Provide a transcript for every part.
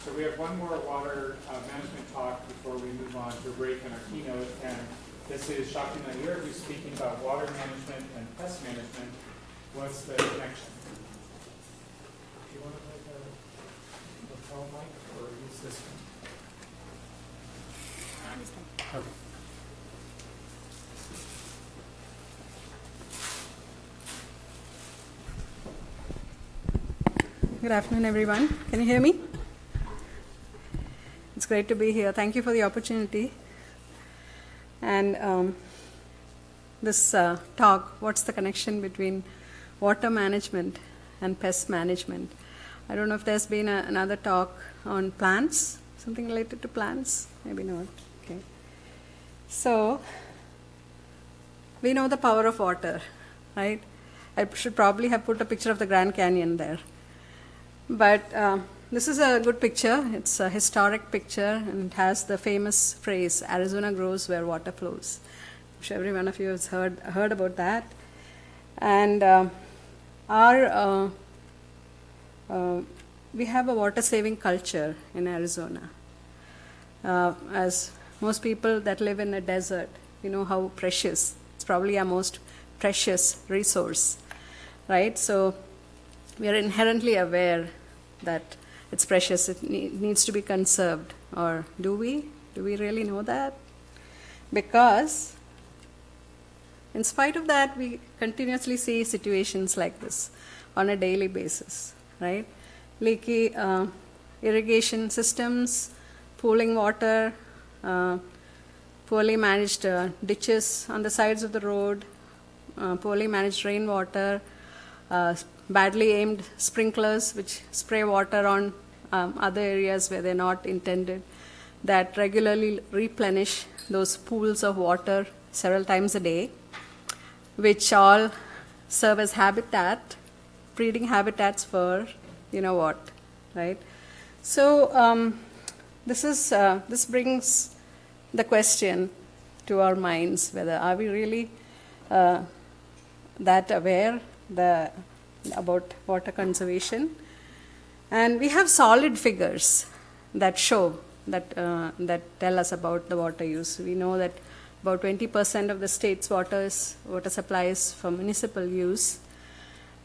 So we have one more water management talk before we move on to a break in our keynote. And this is Shaku Nair, who's speaking about water management and pest management. What's the connection? Do you want to make a phone mic or use this one? Okay. Good afternoon, everyone. Can you hear me? It's great to be here. Thank you for the opportunity. And this talk, what's the connection between water management and pest management? I don't know if there's been another talk on plants, something related to plants. Maybe not. Okay. So, we know the power of water, right? I should probably have put a picture of the Grand Canyon there. But this is a good picture. It's a historic picture, and it has the famous phrase, Arizona grows where water flows. I'm sure every one of you has heard about that. And we have a water-saving culture in Arizona. As most people that live in a desert, you know how precious. It's probably our most precious resource, right? So we are inherently aware that it's precious, it needs to be conserved. Or do we? Do we really know that? Because in spite of that, we continuously see situations like this on a daily basis, right? Leaky irrigation systems, pooling water, poorly managed ditches on the sides of the road, poorly managed rainwater, badly aimed sprinklers which spray water on other areas where they're not intended, that regularly replenish those pools of water several times a day, which all serve as habitat, breeding habitats for you know what, right? So this brings the question to our minds, whether are we really that aware about water conservation. And we have solid figures that show that tell us about the water use. We know that about 20% of the state's water supply is for municipal use,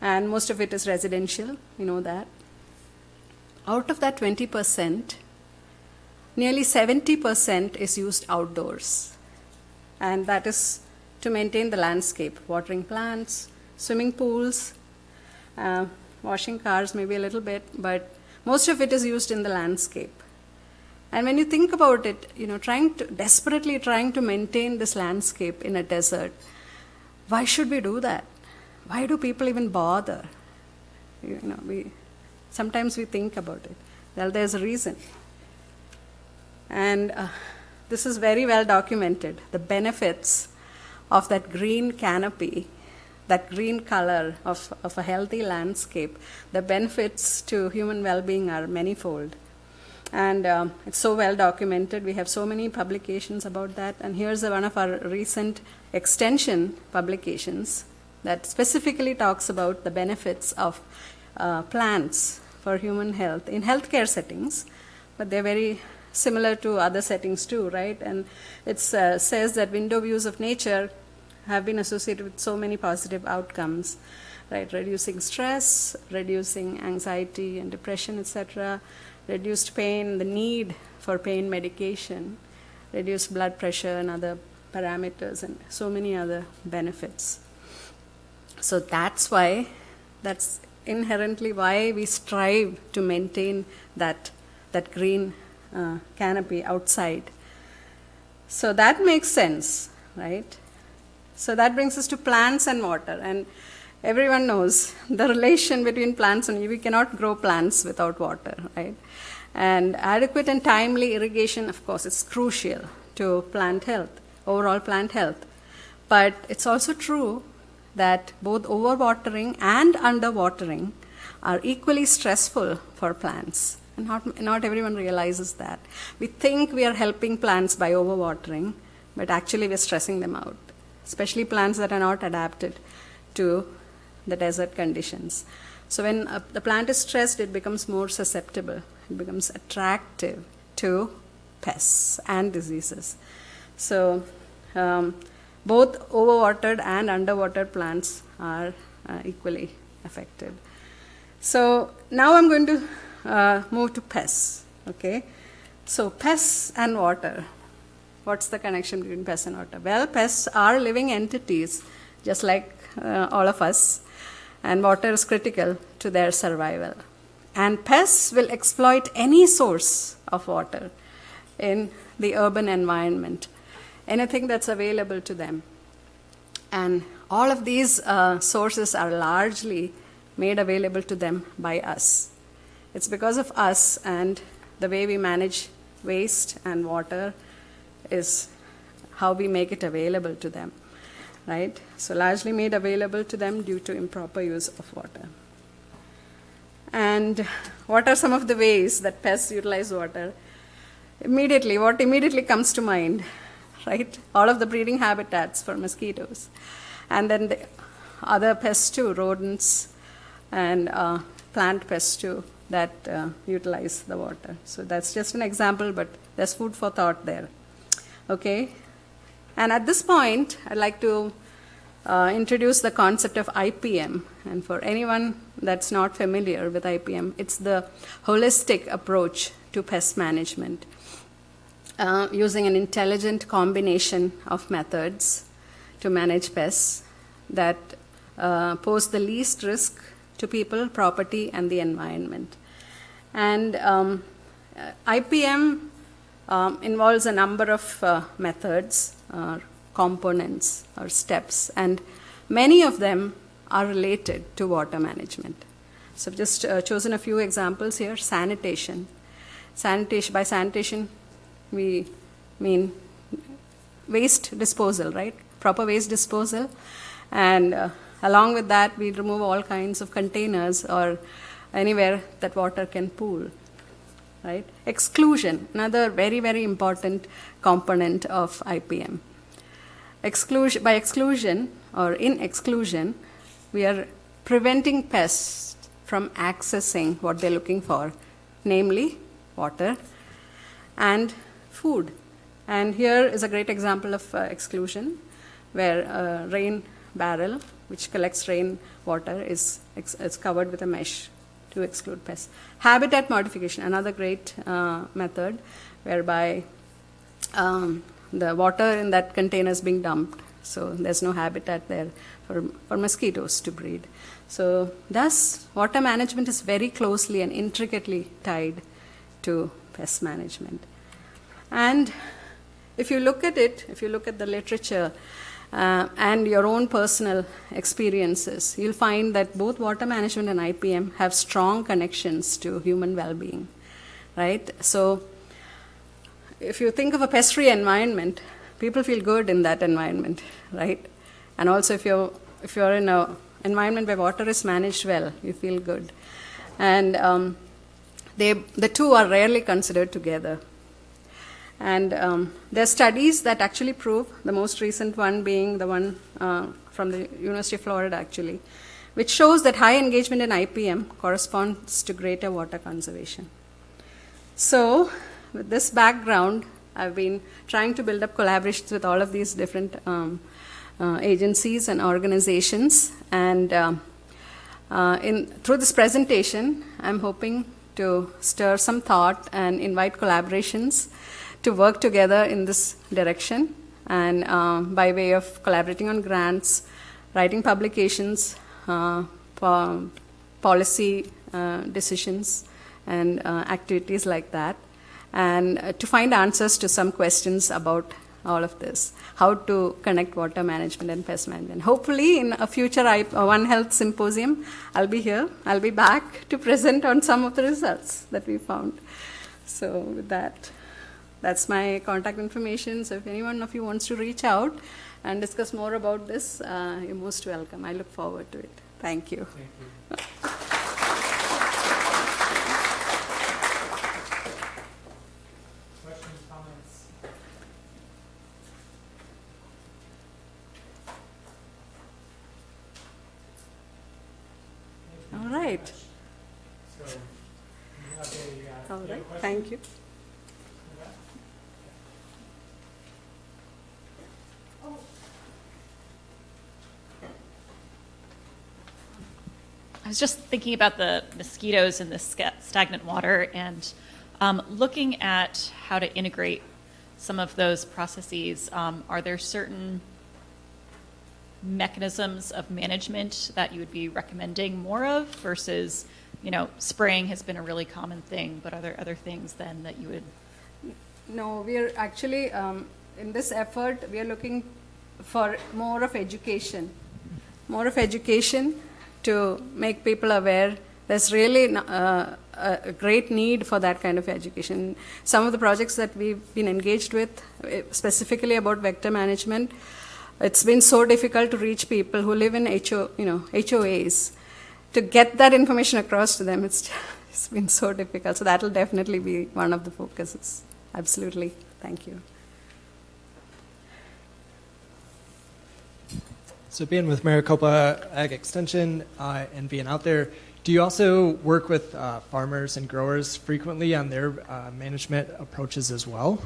and most of it is residential. We know that. Out of that 20%, nearly 70% is used outdoors, and that is to maintain the landscape, watering plants, swimming pools, washing cars maybe a little bit, but most of it is used in the landscape. And when you think about it, you know, desperately trying to maintain this landscape in a desert, why should we do that? Why do people even bother? You know, sometimes we think about it. Well, there's a reason. And this is very well documented, the benefits of that green canopy, that green color of a healthy landscape. The benefits to human well-being are manifold. And it's so well documented. We have so many publications about that. And here's one of our recent extension publications that specifically talks about the benefits of plants for human health in healthcare settings, but they're very similar to other settings too, right? And it says that window views of nature have been associated with so many positive outcomes, right? Reducing stress, reducing anxiety and depression, etc., reduced pain, the need for pain medication, reduced blood pressure and other parameters, and so many other benefits. So that's inherently why we strive to maintain that green canopy outside. So that makes sense, right? So that brings us to plants and water. And everyone knows the relation between plants and we cannot grow plants without water, right? And adequate and timely irrigation, of course, is crucial to plant health, overall plant health. But it's also true that both overwatering and underwatering are equally stressful for plants. And not everyone realizes that. We think we are helping plants by overwatering, but actually we're stressing them out, especially plants that are not adapted to the desert conditions. So when the plant is stressed, it becomes more susceptible. It becomes attractive to pests and diseases. So both overwatered and underwatered plants are equally affected. So now I'm going to move to pests. Okay, so pests and water. What's the connection between pests and water? Well, pests are living entities, just like all of us, and water is critical to their survival. And pests will exploit any source of water in the urban environment, anything that's available to them. And all of these sources are largely made available to them by us. It's because of us and the way we manage waste and water is how we make it available to them, right? So largely made available to them due to improper use of water. And what are some of the ways that pests utilize water? What immediately comes to mind, right? All of the breeding habitats for mosquitoes. And then the other pests too, rodents and plant pests too, that utilize the water. So that's just an example, but there's food for thought there. Okay? And at this point, I'd like to introduce the concept of IPM. And for anyone that's not familiar with IPM, it's the holistic approach to pest management, using an intelligent combination of methods to manage pests that pose the least risk to people, property, and the environment. And IPM involves a number of methods, components, or steps, and many of them are related to water management. So I've just chosen a few examples here. Sanitation. By sanitation, we mean waste disposal, right? Proper waste disposal. And along with that, we remove all kinds of containers or anywhere that water can pool, right? Exclusion, another very, very important component of IPM. By exclusion or in exclusion, we are preventing pests from accessing what they're looking for, namely water and food. And here is a great example of exclusion, where a rain barrel, which collects rain water, is covered with a mesh to exclude pests. Habitat modification, another great method, whereby the water in that container is being dumped, so there's no habitat there for mosquitoes to breed. So thus, water management is very closely and intricately tied to pest management. And if you look at it, if you look at the literature and your own personal experiences, you'll find that both water management and IPM have strong connections to human well-being, right? So if you think of a pest-free environment, people feel good in that environment, right? And also if you're in an environment where water is managed well, you feel good. And the two are rarely considered together. And there are studies that actually prove, the most recent one being the one from the University of Florida actually, which shows that high engagement in IPM corresponds to greater water conservation. So with this background, I've been trying to build up collaborations with all of these different agencies and organizations. And through this presentation, I'm hoping to stir some thought and invite collaborations to work together in this direction, and by way of collaborating on grants, writing publications, policy decisions, and activities like that, and to find answers to some questions about all of this, how to connect water management and pest management. Hopefully in a future One Health Symposium, I'll be here, I'll be back to present on some of the results that we found. So with that, that's my contact information. So if anyone of you wants to reach out and discuss more about this, you're most welcome. I look forward to it. Thank you. Thank you. Questions, comments? All right. question? Thank you. I was just thinking about the mosquitoes in the stagnant water and looking at how to integrate some of those processes. Are there certain mechanisms of management that you would be recommending more of versus, spraying has been a really common thing, but are there other things then that you would? No, we are actually, in this effort, we are looking for more of education to make people aware. There's really a great need for that kind of education. Some of the projects that we've been engaged with, specifically about vector management, it's been so difficult to reach people who live in HOAs. To get that information across to them, it's been so difficult. So that will definitely be one of the focuses. Absolutely. Thank you. So being with Maricopa Ag Extension and being out there, do you also work with farmers and growers frequently on their management approaches as well?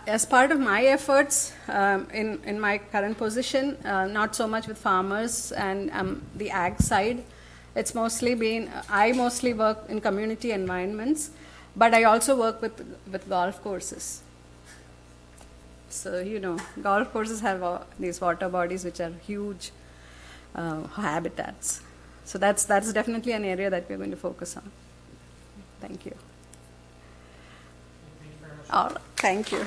As part of my efforts in my current position, not so much with farmers and the ag side. It's mostly been, I mostly work in community environments, but I also work with golf courses. So, golf courses have these water bodies which are huge habitats. So that's definitely an area that we're going to focus on. Thank you. Thank you very much. All right. Thank you.